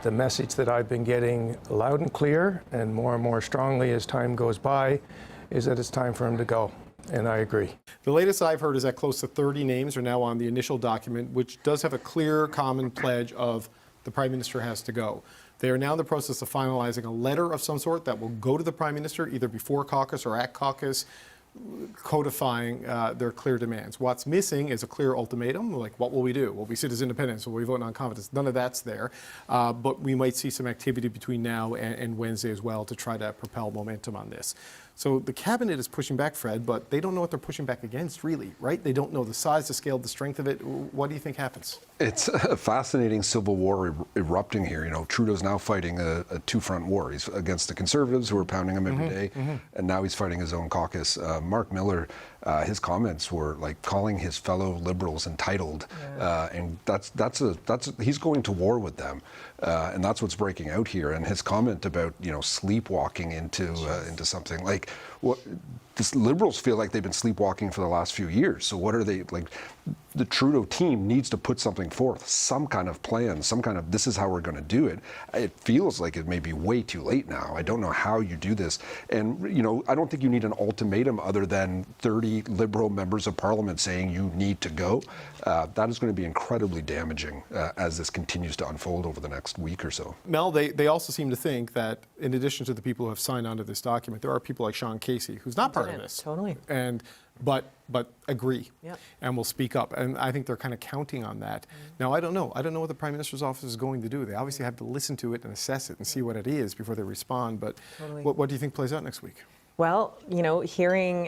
The message that I've been getting loud and clear and more strongly as time goes by is that it's time for him to go, and I agree. The latest I've heard is that close to 30 names are now on the initial document, which does have a clear common pledge of the Prime Minister has to go. They are now in the process of finalizing a letter of some sort that will go to the Prime Minister either before caucus or at caucus, codifying their clear demands. What's missing is a clear ultimatum, like what will we do? Will we sit as independents? Will we vote non-confidence? None of that's there, but we might see some activity between now and Wednesday as well to try to propel momentum on this. So the cabinet is pushing back, Fred, but they don't know what they're pushing back against, really, right? They don't know the size, the scale, the strength of it. What do you think happens? It's a fascinating civil war erupting here. You know, Trudeau's now fighting a two-front war. He's against the Conservatives who are pounding him every day, and now he's fighting his own caucus. Mark Miller, his comments were like calling his fellow Liberals entitled, and he's going to war with them, and that's what's breaking out here. And his comment about sleepwalking into something like what. The Liberals feel like they've been sleepwalking for the last few years. So what are they like? The Trudeau team needs to put something forth, some kind of plan, some kind of this is how we're going to do it. It feels like it may be way too late now. I don't know how you do this. And, I don't think you need an ultimatum other than 30 Liberal members of Parliament saying you need to go. That is going to be incredibly damaging as this continues to unfold over the next week or so. Mel, they also seem to think that in addition to the people who have signed onto this document, there are people like Sean Casey, who's not part of this. Totally. But agree, yep, and will speak up. And I think they're kind of counting on that. Now, I don't know. I don't know what the Prime Minister's office is going to do. They obviously have to listen to it and assess it and see what it is before they respond. But totally. What do you think plays out next week? Well, hearing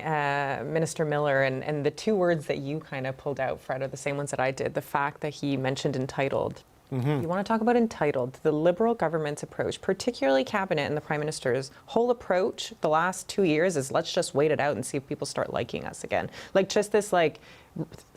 Minister Miller and the two words that you kind of pulled out, Fred, are the same ones that I did. The fact that he mentioned entitled. You want to talk about entitled? The Liberal government's approach, particularly Cabinet and the Prime Minister's whole approach the last 2 years is let's just wait it out and see if people start liking us again. Like just this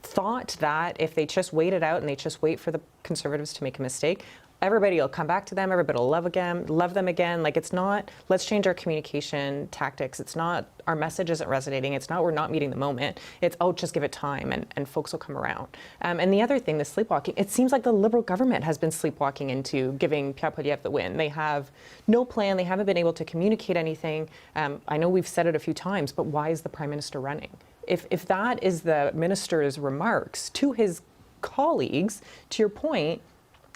thought that if they just wait it out and they just wait for the Conservatives to make a mistake, everybody will come back to them, everybody will love them again. Like it's not, let's change our communication tactics. It's not, our message isn't resonating. It's not, we're not meeting the moment. It's, just give it time and folks will come around. And the other thing, the sleepwalking, it seems like the Liberal government has been sleepwalking into giving Pierre Poilievre the win. They have no plan. They haven't been able to communicate anything. I know we've said it a few times, but why is the Prime Minister running? If that is the Minister's remarks to his colleagues, to your point,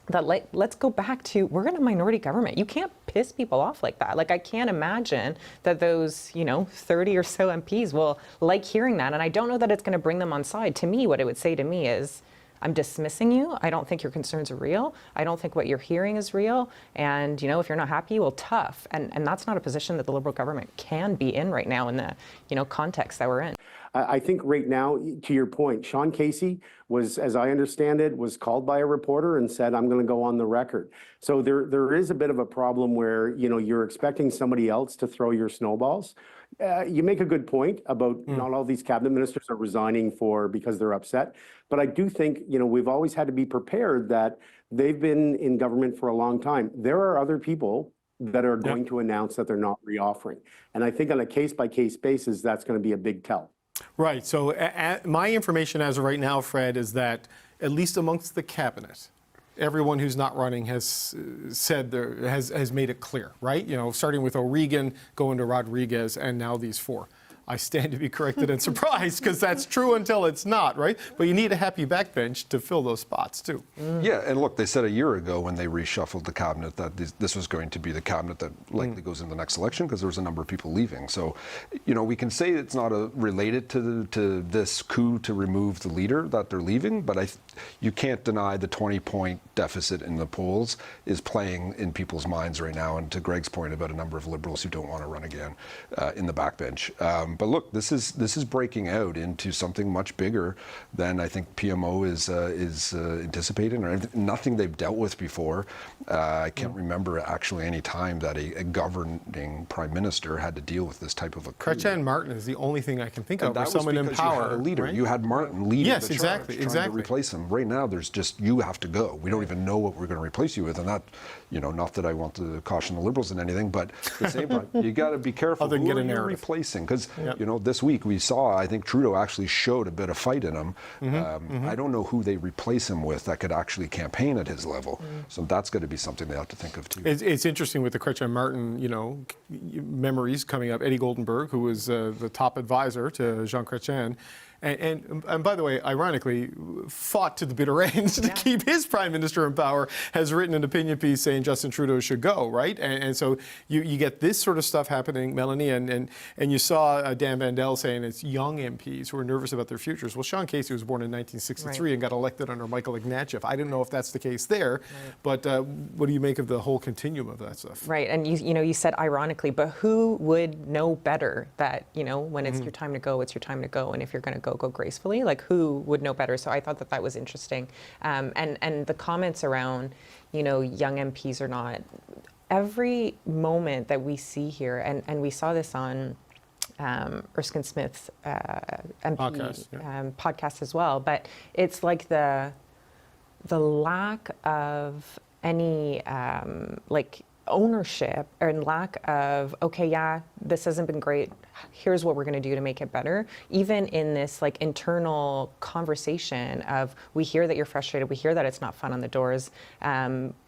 that let's go back to, we're in a minority government. You can't piss people off like that. Like I can't imagine that those, 30 or so MPs will like hearing that. And I don't know that it's going to bring them on side. To me, what it would say to me is, I'm dismissing you. I don't think your concerns are real. I don't think what you're hearing is real. And, if you're not happy, well, tough. And that's not a position that the Liberal government can be in right now in the, context that we're in. I think right now, to your point, Sean Casey was, as I understand it, was called by a reporter and said, I'm going to go on the record. So there is a bit of a problem where, you're expecting somebody else to throw your snowballs. You make a good point about not all these cabinet ministers are resigning because they're upset. But I do think, we've always had to be prepared that they've been in government for a long time. There are other people that are going to announce that they're not reoffering. And I think on a case-by-case basis, that's going to be a big tell. Right. So my information as of right now, Fred, is that at least amongst the cabinet, everyone who's not running has said has made it clear, right? Starting with O'Regan, going to Rodriguez, and now these four. I stand to be corrected and surprised because that's true until it's not, right? But you need a happy backbench to fill those spots too. Yeah, and look, they said a year ago when they reshuffled the cabinet that this was going to be the cabinet that likely goes into the next election because there was a number of people leaving. So, we can say it's not related to this coup to remove the leader that they're leaving, but you can't deny the 20-point deficit in the polls is playing in people's minds right now. And to Greg's point about a number of Liberals who don't want to run again in the backbench. But look, this is breaking out into something much bigger than I think PMO is anticipating, or nothing they've dealt with before. I can't remember actually any time that a governing prime minister had to deal with this type of a coup. Chrétien Martin is the only thing I can think of where someone in you power. had a leader. Right? You had Martin leading yes, the charge, exactly. trying to replace him. him. Right now, there's just, you have to go. We don't even know what we're going to replace you with. And that, not that I want to caution the Liberals in anything, but at the same time, you got to be careful Other than who get a are you narrative. replacing. Because, this week we saw, I think Trudeau actually showed a bit of fight in him. I don't know who they replace him with that could actually campaign at his level. So that's going to be something they have to think of too. It's interesting with the Chrétien Martin, memories coming up. Eddie Goldenberg, who was the top advisor to Jean Chrétien, and by the way, ironically, fought to the bitter end to keep his prime minister in power, has written an opinion piece saying Justin Trudeau should go, right? And so you get this sort of stuff happening, Melanie, and you saw Dan Vandel saying it's young MPs who are nervous about their futures. Well, Sean Casey was born in 1963 and got elected under Michael Ignatieff. I don't know if that's the case there, but what do you make of the whole continuum of that stuff? Right, and you said ironically, but who would know better that, when it's your time to go, it's your time to go, and if you're going to go gracefully, like who would know better? So I thought that was interesting. And the comments around, young MPs or not, every moment that we see here, and we saw this on Erskine Smith's MP podcast as well, but it's like the lack of any ownership and lack of, okay, yeah, this hasn't been great, here's what we're going to do to make it better. Even in this internal conversation of, we hear that you're frustrated, we hear that it's not fun on the doors,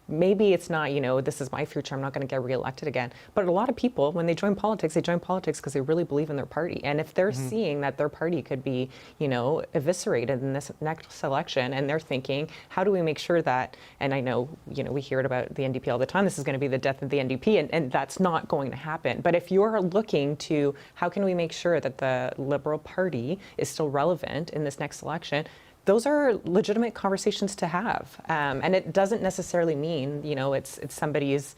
maybe it's not, this is my future, I'm not going to get reelected again. But a lot of people, when they join politics because they really believe in their party. And if they're seeing that their party could be, eviscerated in this next election, and they're thinking, how do we make sure that, and I know, we hear it about the NDP all the time, this is going to be the death of the NDP, and that's not going to happen. But if you're looking to, how can we make sure that the Liberal Party is still relevant in this next election, those are legitimate conversations to have. And it doesn't necessarily mean, it's somebody's,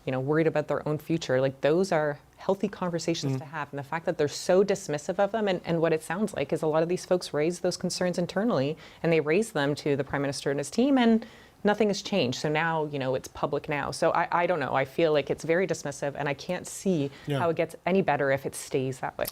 worried about their own future. Like, those are healthy conversations to have. And the fact that they're so dismissive of them, and what it sounds like is a lot of these folks raise those concerns internally, and they raise them to the Prime Minister and his team, and nothing has changed. So now, it's public now. So I don't know. I feel like it's very dismissive, and I can't see how it gets any better if it stays that way.